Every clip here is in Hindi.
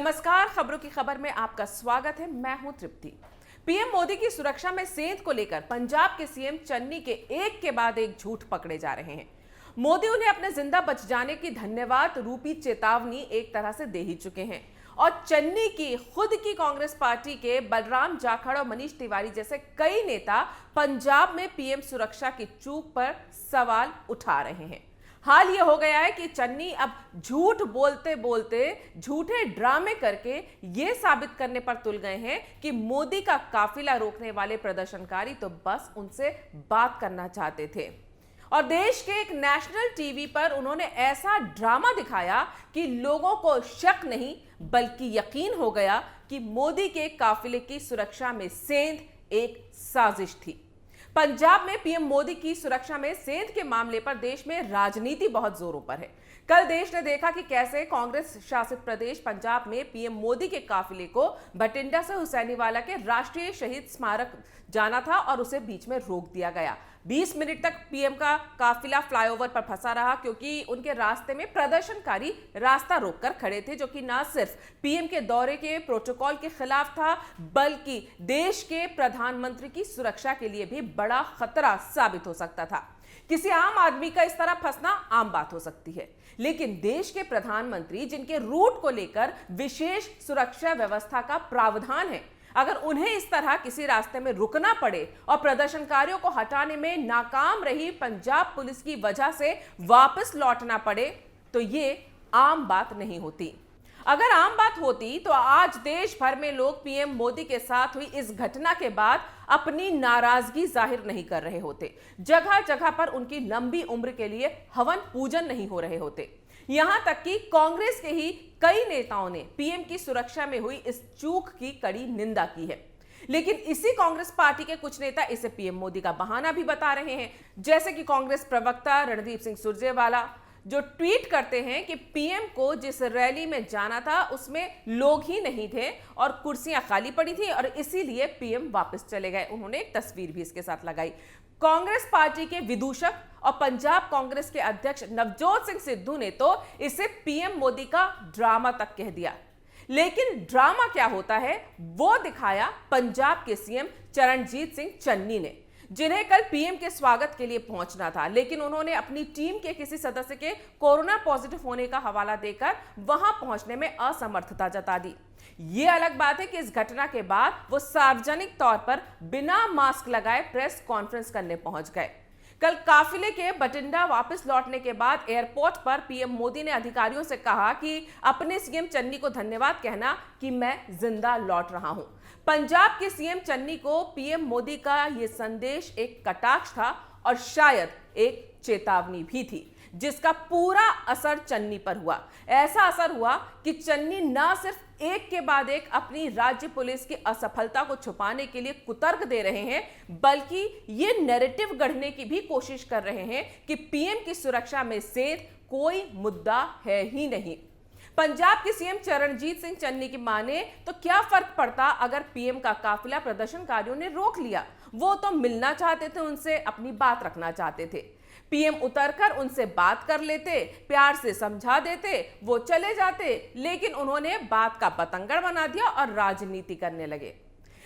नमस्कार, खबरों की खबर में आपका स्वागत है। मैं हूं तृप्ति। पीएम मोदी की सुरक्षा में सेंध को लेकर पंजाब के सीएम चन्नी के एक के बाद एक झूठ पकड़े जा रहे हैं। मोदी उन्हें अपने जिंदा बच जाने की धन्यवाद रूपी चेतावनी एक तरह से दे ही चुके हैं और चन्नी की खुद की कांग्रेस पार्टी के बलराम जाखड़ और मनीष तिवारी जैसे कई नेता पंजाब में पीएम सुरक्षा की चूक पर सवाल उठा रहे हैं। हाल ये हो गया है कि चन्नी अब झूठ बोलते बोलते झूठे ड्रामे करके ये साबित करने पर तुल गए हैं कि मोदी का काफिला रोकने वाले प्रदर्शनकारी तो बस उनसे बात करना चाहते थे। और देश के एक नेशनल टीवी पर उन्होंने ऐसा ड्रामा दिखाया कि लोगों को शक नहीं बल्कि यकीन हो गया कि मोदी के काफिले की सुरक्षा में सेंध एक साजिश थी। पंजाब में पीएम मोदी की सुरक्षा में सेंध के मामले पर देश में राजनीति बहुत जोरों पर है। कल देश ने देखा कि कैसे कांग्रेस शासित प्रदेश पंजाब में पीएम मोदी के काफिले को बठिंडा से हुसैनीवाला के राष्ट्रीय शहीद स्मारक जाना था और उसे बीच में रोक दिया गया। 20 मिनट तक पीएम का काफिला फ्लाईओवर पर फंसा रहा क्योंकि उनके रास्ते में प्रदर्शनकारी रास्ता रोककर खड़े थे, जो कि न सिर्फ पीएम के दौरे के प्रोटोकॉल के खिलाफ था बल्कि देश के प्रधानमंत्री की सुरक्षा के लिए भी बड़ा खतरा साबित हो सकता था। किसी आम आदमी का इस तरह फंसना आम बात हो सकती है, लेकिन देश के प्रधानमंत्री जिनके रूट को लेकर विशेष सुरक्षा व्यवस्था का प्रावधान है, अगर उन्हें इस तरह किसी रास्ते में रुकना पड़े और प्रदर्शनकारियों को हटाने में नाकाम रही पंजाब पुलिस की वजह से वापस लौटना पड़े तो ये आम बात नहीं होती। अगर आम बात होती तो आज देश भर में लोग पीएम मोदी के साथ हुई इस घटना के बाद अपनी नाराजगी जाहिर नहीं कर रहे होते। जगह जगह पर उनकी लंबी उम्र के लिए हवन पूजन नहीं हो रहे होते। यहां तक कि कांग्रेस के ही कई नेताओं ने पीएम की सुरक्षा में हुई इस चूक की कड़ी निंदा की है। लेकिन इसी कांग्रेस पार्टी के कुछ नेता इसे पीएम मोदी का बहाना भी बता रहे हैं, जैसे कि कांग्रेस प्रवक्ता रणदीप सिंह सुरजेवाला, जो ट्वीट करते हैं कि पीएम को जिस रैली में जाना था उसमें लोग ही नहीं थे और कुर्सियां खाली पड़ी थी और इसीलिए पीएम वापस चले गए। उन्होंने एक तस्वीर भी इसके साथ लगाई। कांग्रेस पार्टी के विदूषक और पंजाब कांग्रेस के अध्यक्ष नवजोत सिंह सिद्धू ने तो इसे पीएम मोदी का ड्रामा तक कह दिया। लेकिन ड्रामा क्या होता है वो दिखाया पंजाब के सीएम चरणजीत सिंह चन्नी ने, जिन्हें कल पीएम के स्वागत के लिए पहुंचना था, लेकिन उन्होंने अपनी टीम के किसी सदस्य के कोरोना पॉजिटिव होने का हवाला देकर वहां पहुंचने में असमर्थता जता दी। ये अलग बात है कि इस घटना के बाद वो सार्वजनिक तौर पर बिना मास्क लगाए प्रेस कॉन्फ्रेंस करने पहुंच गए। कल काफिले के बठिंडा वापस लौटने के बाद एयरपोर्ट पर पीएम मोदी ने अधिकारियों से कहा कि अपने सीएम चन्नी को धन्यवाद कहना कि मैं जिंदा लौट रहा हूं। पंजाब के सीएम चन्नी को पीएम मोदी का यह संदेश एक कटाक्ष था और शायद एक चेतावनी भी थी, जिसका पूरा असर चन्नी पर हुआ। ऐसा असर हुआ कि चन्नी न सिर्फ एक के बाद एक अपनी राज्य पुलिस की असफलता को छुपाने के लिए कुतर्क दे रहे हैं, बल्कि ये नैरेटिव गढ़ने की भी कोशिश कर रहे हैं कि पीएम की सुरक्षा में सेंध कोई मुद्दा है ही नहीं। पंजाब के सीएम चरणजीत सिंह चन्नी की माने तो क्या फर्क पड़ता अगर पीएम का काफिला प्रदर्शनकारियों ने रोक लिया। वो तो मिलना चाहते थे, उनसे अपनी बात रखना चाहते थे। पीएम उतरकर उनसे बात कर लेते, प्यार से समझा देते, वो चले जाते, लेकिन उन्होंने बात का बतंगड़ बना दिया और राजनीति करने लगे।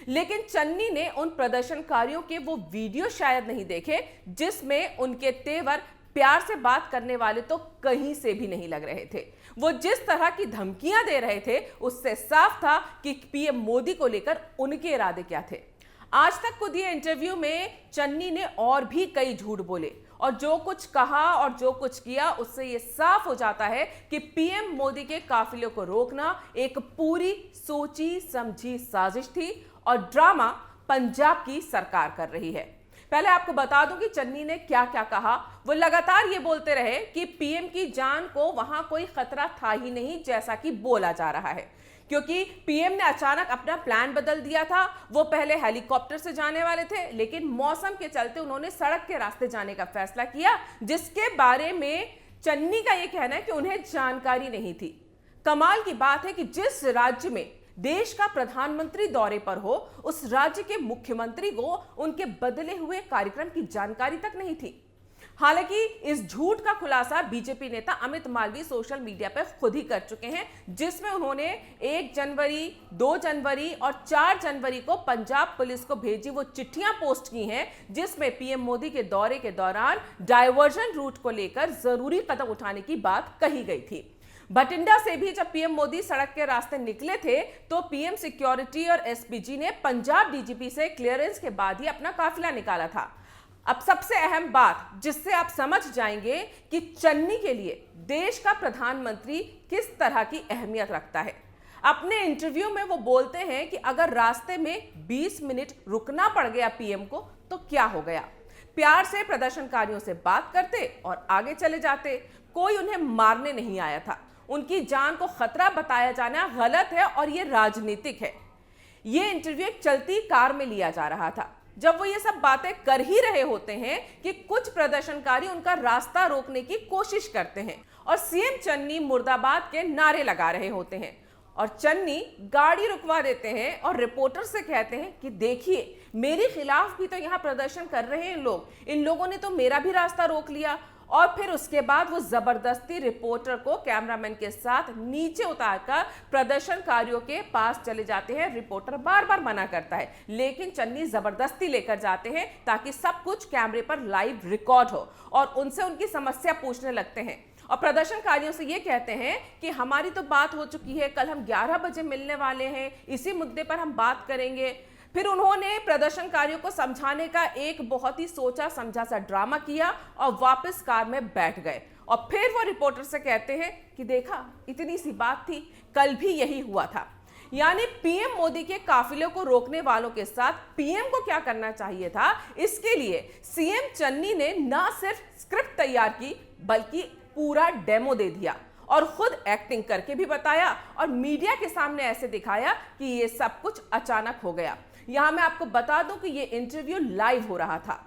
लेकिन चन्नी ने उन प्रदर्शनकारियों के वो वीडियो शायद नहीं देखे जिसमें उनके तेवर प्यार से बात करने वाले तो कहीं से भी नहीं लग रहे थे। वो जिस तरह की धमकियां दे रहे थे उससे साफ था कि पीएम मोदी को लेकर उनके इरादे क्या थे। आज तक को दिए इंटरव्यू में चन्नी ने और भी कई झूठ बोले और जो कुछ कहा और जो कुछ किया उससे ये साफ हो जाता है कि पीएम मोदी के काफिले को रोकना एक पूरी सोची समझी साजिश थी और ड्रामा पंजाब की सरकार कर रही है। पहले आपको बता दूं कि चन्नी ने क्या क्या कहा। वो लगातार ये बोलते रहे कि पीएम की जान को वहां कोई खतरा था ही नहीं, जैसा कि बोला जा रहा है, क्योंकि पीएम ने अचानक अपना प्लान बदल दिया था। वो पहले हेलीकॉप्टर से जाने वाले थे, लेकिन मौसम के चलते उन्होंने सड़क के रास्ते जाने का फैसला किया, जिसके बारे में चन्नी का यह कहना है कि उन्हें जानकारी नहीं थी। कमाल की बात है कि जिस राज्य में देश का प्रधानमंत्री दौरे पर हो, उस राज्य के मुख्यमंत्री को उनके बदले हुए कार्यक्रम की जानकारी तक नहीं थी। हालांकि इस झूठ का खुलासा बीजेपी नेता अमित मालवीय सोशल मीडिया पर खुद ही कर चुके हैं, जिसमें उन्होंने 1 जनवरी, 2 जनवरी और 4 जनवरी को पंजाब पुलिस को भेजी वो चिट्ठियां पोस्ट की हैं, जिसमें पीएम मोदी के दौरे के दौरान डायवर्जन रूट को लेकर जरूरी कदम उठाने की बात कही गई थी। बठिंडा से भी जब पीएम मोदी सड़क के रास्ते निकले थे तो पीएम सिक्योरिटी और एसपीजी ने पंजाब डीजीपी से क्लियरेंस के बाद ही अपना काफिला निकाला था। अब सबसे अहम बात जिससे आप समझ जाएंगे कि चन्नी के लिए देश का प्रधानमंत्री किस तरह की अहमियत रखता है। अपने इंटरव्यू में वो बोलते हैं कि अगर रास्ते में 20 मिनट रुकना पड़ गया पीएम को तो क्या हो गया, प्यार से प्रदर्शनकारियों से बात करते और आगे चले जाते। कोई उन्हें मारने नहीं आया था। उनकी जान को खतरा बताया जाना गलत है और ये राजनीतिक है। ये इंटरव्यू एक चलती कार में लिया जा रहा था जब वो ये सब बातें कर ही रहे होते हैं कि कुछ प्रदर्शनकारी उनका रास्ता रोकने की कोशिश करते हैं और सीएम चन्नी मुर्दाबाद के नारे लगा रहे होते हैं और चन्नी गाड़ी रुकवा देते हैं और रिपोर्टर से कहते हैं कि देखिए मेरे खिलाफ भी तो यहाँ प्रदर्शन कर रहे हैं लोग, इन लोगों ने तो मेरा भी रास्ता रोक लिया। और फिर उसके बाद वो जबरदस्ती रिपोर्टर को कैमरामैन के साथ नीचे उतारकर प्रदर्शनकारियों के पास चले जाते हैं। रिपोर्टर बार बार मना करता है लेकिन चन्नी जबरदस्ती लेकर जाते हैं ताकि सब कुछ कैमरे पर लाइव रिकॉर्ड हो और उनसे उनकी समस्या पूछने लगते हैं और प्रदर्शनकारियों से ये कहते हैं कि हमारी तो बात हो चुकी है, कल हम 11 बजे मिलने वाले हैं, इसी मुद्दे पर हम बात करेंगे। फिर उन्होंने प्रदर्शनकारियों को समझाने का एक बहुत ही सोचा समझा सा ड्रामा किया और वापस कार में बैठ गए और फिर वो रिपोर्टर से कहते हैं कि देखा इतनी सी बात थी, कल भी यही हुआ था। यानी पीएम मोदी के काफिले को रोकने वालों के साथ पीएम को क्या करना चाहिए था, इसके लिए सीएम चन्नी ने न सिर्फ स्क्रिप्ट तैयार की बल्कि पूरा डेमो दे दिया और खुद एक्टिंग करके भी बताया और मीडिया के सामने ऐसे दिखाया कि ये सब कुछ अचानक हो गया। यहां मैं आपको बता दूं कि ये इंटरव्यू लाइव हो रहा था।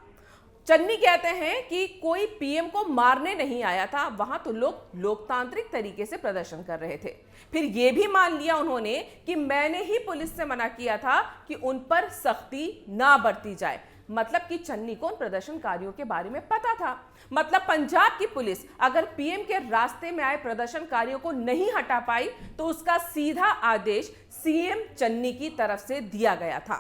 चन्नी कहते हैं कि कोई पीएम को मारने नहीं आया था, वहां तो लोग लोकतांत्रिक तरीके से प्रदर्शन कर रहे थे। फिर यह भी मान लिया उन्होंने कि मैंने ही पुलिस से मना किया था कि उन पर सख्ती ना बरती जाए। मतलब कि चन्नी को उन प्रदर्शनकारियों के बारे में पता था। मतलब पंजाब की पुलिस अगर पीएम के रास्ते में आए प्रदर्शनकारियों को नहीं हटा पाई तो उसका सीधा आदेश सीएम चन्नी की तरफ से दिया गया था।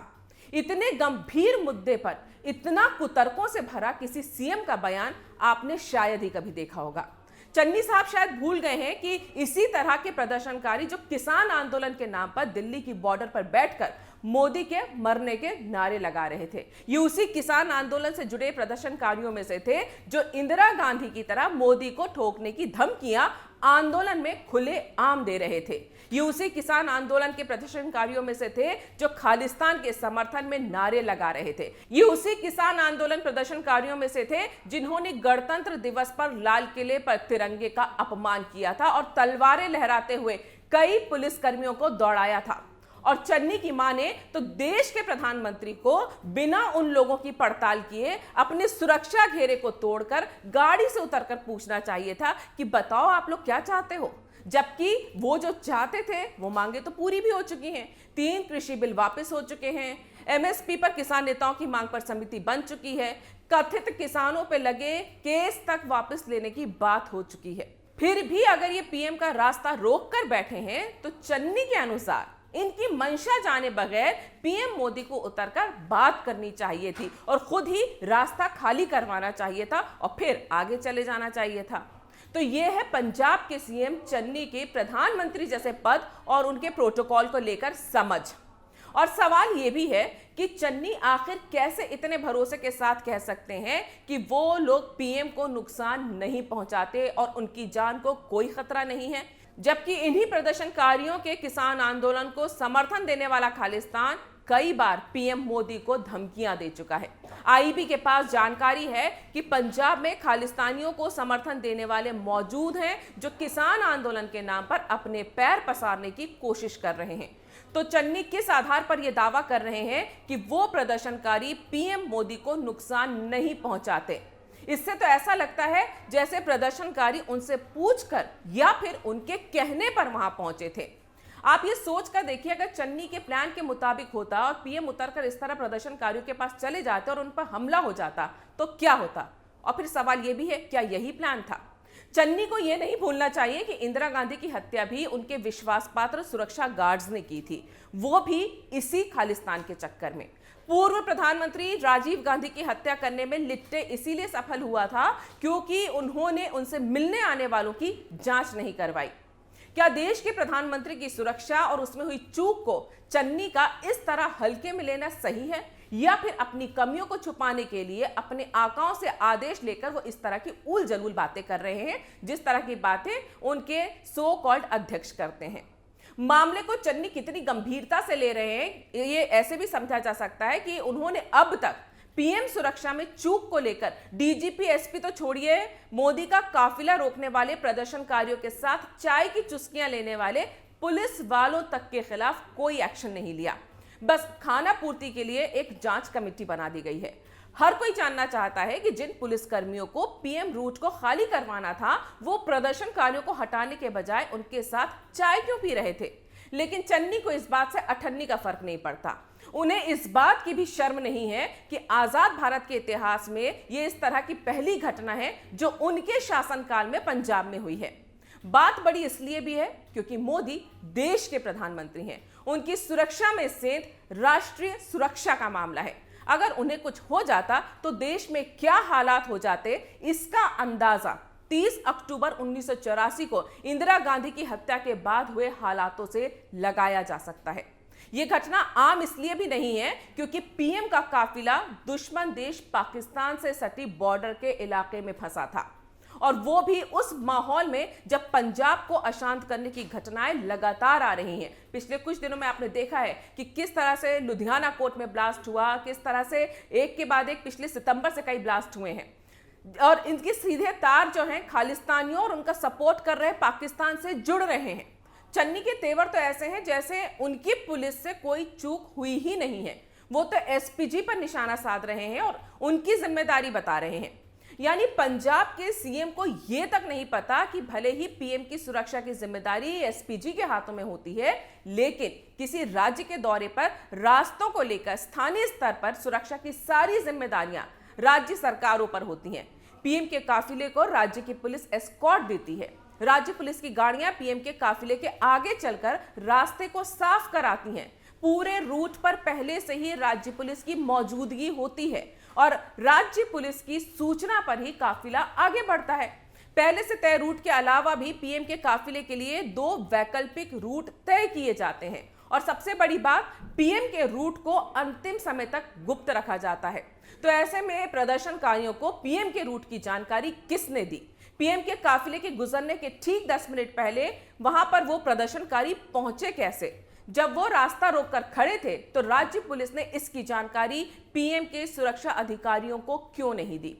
इतने गंभीर मुद्दे पर इतना कुतर्कों से भरा किसी सीएम का बयान आपने शायद ही कभी देखा होगा। चन्नी साहब शायद भूल गए हैं कि इसी तरह के प्रदर्शनकारी जो किसान आंदोलन के नाम पर दिल्ली की बॉर्डर पर बैठकर मोदी के मरने के नारे लगा रहे थे, ये उसी किसान आंदोलन से जुड़े प्रदर्शनकारियों में से थे जो इंदिरा गांधी की तरह मोदी को ठोकने की धमकियां आंदोलन में खुले आम दे रहे थे। ये उसी किसान आंदोलन के प्रदर्शनकारियों में से थे जो खालिस्तान के समर्थन में नारे लगा रहे थे। ये उसी किसान आंदोलन प्रदर्शनकारियों में से थे जिन्होंने गणतंत्र दिवस पर लाल किले पर तिरंगे का अपमान किया था और तलवारें लहराते हुए कई पुलिसकर्मियों को दौड़ाया था। और चन्नी की माने तो देश के प्रधानमंत्री को बिना उन लोगों की पड़ताल किए अपने सुरक्षा घेरे को तोड़कर गाड़ी से उतरकर पूछना चाहिए था कि बताओ आप लोग क्या चाहते हो। जबकि वो जो चाहते थे वो मांगे तो पूरी भी हो चुकी हैं। 3 कृषि बिल वापस हो चुके हैं। एमएसपी पर किसान नेताओं की मांग पर समिति बन चुकी है। कथित किसानों पे लगे केस तक वापस लेने की बात हो चुकी है। फिर भी अगर ये पीएम का रास्ता रोक कर बैठे हैं तो चन्नी के अनुसार इनकी मंशा जाने बगैर पीएम मोदी को उतरकर बात करनी चाहिए थी और खुद ही रास्ता खाली करवाना चाहिए था और फिर आगे चले जाना चाहिए था। तो ये है पंजाब के सीएम चन्नी के प्रधानमंत्री जैसे पद और उनके प्रोटोकॉल को लेकर समझ। और सवाल ये भी है कि चन्नी आखिर कैसे इतने भरोसे के साथ कह सकते हैं कि वो लोग पीएम को नुकसान नहीं पहुंचाते और उनकी जान को कोई खतरा नहीं है, जबकि इन्हीं प्रदर्शनकारियों के किसान आंदोलन को समर्थन देने वाला खालिस्तान कई बार पीएम मोदी को धमकियां दे चुका है। आईबी के पास जानकारी है कि पंजाब में खालिस्तानियों को समर्थन देने वाले मौजूद हैं जो किसान आंदोलन के नाम पर अपने पैर पसारने की कोशिश कर रहे हैं। तो चन्नी किस आधार पर यह दावा कर रहे हैं कि वो प्रदर्शनकारी पीएम मोदी को नुकसान नहीं पहुंचाते? इससे तो ऐसा लगता है जैसे प्रदर्शनकारी उनसे पूछकर या फिर उनके कहने पर वहां पहुंचे थे। आप ये सोच कर देखिए, अगर चन्नी के प्लान के मुताबिक होता और पीएम उतरकर इस तरह प्रदर्शनकारियों के पास चले जाते और उन पर हमला हो जाता तो क्या होता और फिर सवाल यह भी है, क्या यही प्लान था? चन्नी को यह नहीं भूलना चाहिए कि इंदिरा गांधी की हत्या भी उनके विश्वास पात्र सुरक्षा गार्ड्स ने की थी, वो भी इसी खालिस्तान के चक्कर में। पूर्व प्रधानमंत्री राजीव गांधी की हत्या करने में लिट्टे इसीलिए सफल हुआ था क्योंकि उन्होंने उनसे मिलने आने वालों की जांच नहीं करवाई। क्या देश के प्रधानमंत्री की सुरक्षा और उसमें हुई चूक को चन्नी का इस तरह हल्के में लेना सही है, या फिर अपनी कमियों को छुपाने के लिए अपने आकाओं से आदेश लेकर वो इस तरह की उल जलूल बातें कर रहे हैं, जिस तरह की बातें उनके सो कॉल्ड अध्यक्ष करते हैं? मामले को चन्नी कितनी गंभीरता से ले रहे हैं, ये ऐसे भी समझा जा सकता है कि उन्होंने अब तक पीएम सुरक्षा में चूक को लेकर डीजीपी, एसपी तो छोड़िए, मोदी का काफिला रोकने वाले प्रदर्शनकारियों के साथ चाय की चुस्कियां लेने वाले पुलिस वालों तक के खिलाफ कोई एक्शन नहीं लिया। बस खाना पूर्ति के लिए एक जांच कमेटी बना दी गई है। हर कोई जानना चाहता है कि जिन पुलिसकर्मियों को पीएम रूट को खाली करवाना था, वो प्रदर्शनकारियों को हटाने के बजाय उनके साथ चाय क्यों पी रहे थे? लेकिन चन्नी को इस बात से अठन्नी का फर्क नहीं पड़ता। उन्हें इस बात की भी शर्म नहीं है कि आजाद भारत के इतिहास में ये इस तरह की पहली घटना है जो उनके शासनकाल में पंजाब में हुई है। बात बड़ी इसलिए भी है क्योंकि मोदी देश के प्रधानमंत्री हैं। उनकी सुरक्षा में सेंध राष्ट्रीय सुरक्षा का मामला है। अगर उन्हें कुछ हो जाता तो देश में क्या हालात हो जाते, इसका अंदाजा 30 अक्टूबर 1984 को इंदिरा गांधी की हत्या के बाद हुए हालातों से लगाया जा सकता है। यह घटना आम इसलिए भी नहीं है क्योंकि पीएम का काफिला दुश्मन देश पाकिस्तान से सटी बॉर्डर के इलाके में फंसा था, और वो भी उस माहौल में जब पंजाब को अशांत करने की घटनाएं लगातार आ रही हैं। पिछले कुछ दिनों में आपने देखा है कि किस तरह से लुधियाना कोर्ट में ब्लास्ट हुआ, किस तरह से एक के बाद एक पिछले सितंबर से कई ब्लास्ट हुए हैं, और इनके सीधे तार जो हैं खालिस्तानियों और उनका सपोर्ट कर रहे पाकिस्तान से जुड़ रहे हैं। चन्नी के तेवर तो ऐसे हैं जैसे उनकी पुलिस से कोई चूक हुई ही नहीं है। वो तो एसपीजी पर निशाना साध रहे हैं और उनकी जिम्मेदारी बता रहे हैं। यानी पंजाब के सीएम को यह तक नहीं पता कि भले ही पीएम की सुरक्षा की जिम्मेदारी एसपीजी के हाथों में होती है, लेकिन किसी राज्य के दौरे पर रास्तों को लेकर स्थानीय स्तर पर सुरक्षा की सारी जिम्मेदारियां राज्य सरकारों पर होती हैं। पीएम के काफिले को राज्य की पुलिस एस्कॉर्ट देती है। राज्य पुलिस की गाड़ियां पीएम के काफिले के आगे चलकर रास्ते को साफ कराती हैं। पूरे रूट पर पहले से ही राज्य पुलिस की मौजूदगी होती है और राज्य पुलिस की सूचना पर ही काफिला आगे बढ़ता है। पहले से तय रूट के अलावा भी पीएम के काफिले के लिए 2 वैकल्पिक रूट तय किए जाते हैं, और सबसे बड़ी बात, पीएम के रूट को अंतिम समय तक गुप्त रखा जाता है। तो ऐसे में प्रदर्शनकारियों को पीएम के रूट की जानकारी किसने दी? पीएम के काफिले के गुजरने के ठीक 10 मिनट पहले वहां पर वो प्रदर्शनकारी पहुंचे कैसे? जब वो रास्ता रोककर खड़े थे तो राज्य पुलिस ने इसकी जानकारी पीएम के सुरक्षा अधिकारियों को क्यों नहीं दी?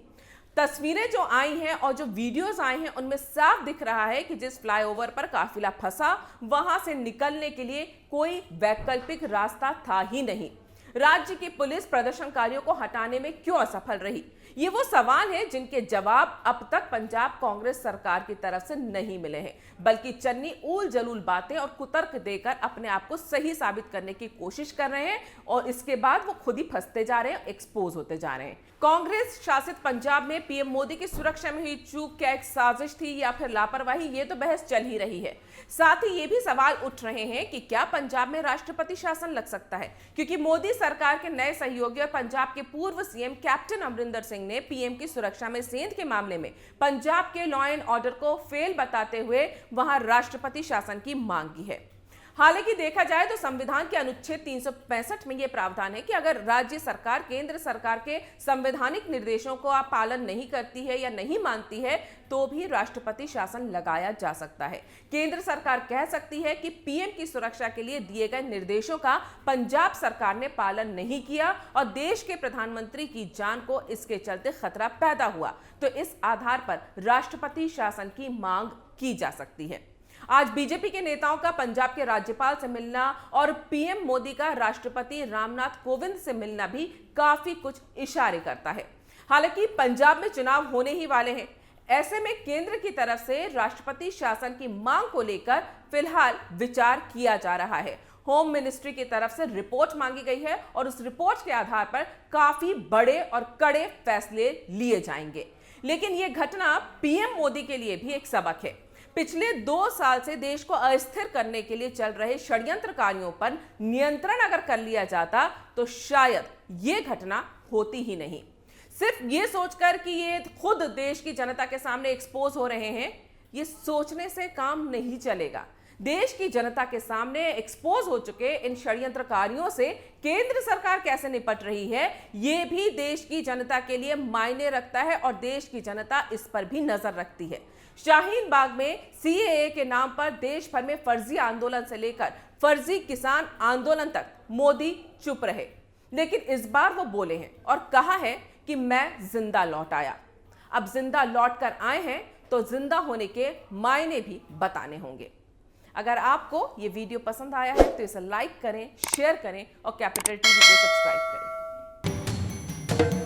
तस्वीरें जो आई हैं और जो वीडियोस आए हैं उनमें साफ दिख रहा है कि जिस फ्लाईओवर पर काफिला फंसा, वहां से निकलने के लिए कोई वैकल्पिक रास्ता था ही नहीं। राज्य की पुलिस प्रदर्शनकारियों को हटाने में क्यों असफल रही? ये वो सवाल है जिनके जवाब अब तक पंजाब कांग्रेस सरकार की तरफ से नहीं मिले हैं, बल्कि चन्नी उल जलूल बातें और कुतर्क देकर अपने आप को सही साबित करने की कोशिश कर रहे हैं, और इसके बाद वो खुद ही फंसते जा रहे हैं, एक्सपोज होते जा रहे हैं। कांग्रेस शासित पंजाब में पीएम मोदी की सुरक्षा में हुई चूक क्या एक साजिश थी या फिर लापरवाही, ये तो बहस चल ही रही है। साथ ही ये भी सवाल उठ रहे हैं कि क्या पंजाब में राष्ट्रपति शासन लग सकता है, क्योंकि मोदी सरकार के नए सहयोगी और पंजाब के पूर्व सीएम कैप्टन अमरिंदर सिंह ने पीएम की सुरक्षा में सेंध के मामले में पंजाब के लॉ एंड ऑर्डर को फेल बताते हुए वहां राष्ट्रपति शासन की मांग की है। हालांकि देखा जाए तो संविधान के अनुच्छेद 365 में यह प्रावधान है कि अगर राज्य सरकार केंद्र सरकार के संवैधानिक निर्देशों को पालन नहीं करती है या नहीं मानती है तो भी राष्ट्रपति शासन लगाया जा सकता है। केंद्र सरकार कह सकती है कि पीएम की सुरक्षा के लिए दिए गए निर्देशों का पंजाब सरकार ने पालन नहीं किया और देश के प्रधानमंत्री की जान को इसके चलते खतरा पैदा हुआ, तो इस आधार पर राष्ट्रपति शासन की मांग की जा सकती है। आज बीजेपी के नेताओं का पंजाब के राज्यपाल से मिलना और पीएम मोदी का राष्ट्रपति रामनाथ कोविंद से मिलना भी काफी कुछ इशारे करता है। हालांकि पंजाब में चुनाव होने ही वाले हैं, ऐसे में केंद्र की तरफ से राष्ट्रपति शासन की मांग को लेकर फिलहाल विचार किया जा रहा है। होम मिनिस्ट्री की तरफ से रिपोर्ट मांगी गई है और उस रिपोर्ट के आधार पर काफी बड़े और कड़े फैसले लिए जाएंगे। लेकिन यह घटना पीएम मोदी के लिए भी एक सबक है। पिछले 2 साल से देश को अस्थिर करने के लिए चल रहे षड्यंत्रकारियों पर नियंत्रण अगर कर लिया जाता तो शायद यह घटना होती ही नहीं। सिर्फ ये सोचकर कि ये खुद देश की जनता के सामने एक्सपोज हो रहे हैं, ये सोचने से काम नहीं चलेगा। देश की जनता के सामने एक्सपोज हो चुके इन षड्यंत्रकारियों से केंद्र सरकार कैसे निपट रही है, यह भी देश की जनता के लिए मायने रखता है और देश की जनता इस पर भी नजर रखती है। शाहीन बाग में सीएए के नाम पर देश भर में फर्जी आंदोलन से लेकर फर्जी किसान आंदोलन तक मोदी चुप रहे, लेकिन इस बार वो बोले हैं और कहा है कि मैं जिंदा लौट आया। अब जिंदा लौट कर आए हैं तो जिंदा होने के मायने भी बताने होंगे। अगर आपको ये वीडियो पसंद आया है तो इसे लाइक करें, शेयर करें और कैपिटल टीवी को सब्सक्राइब करें।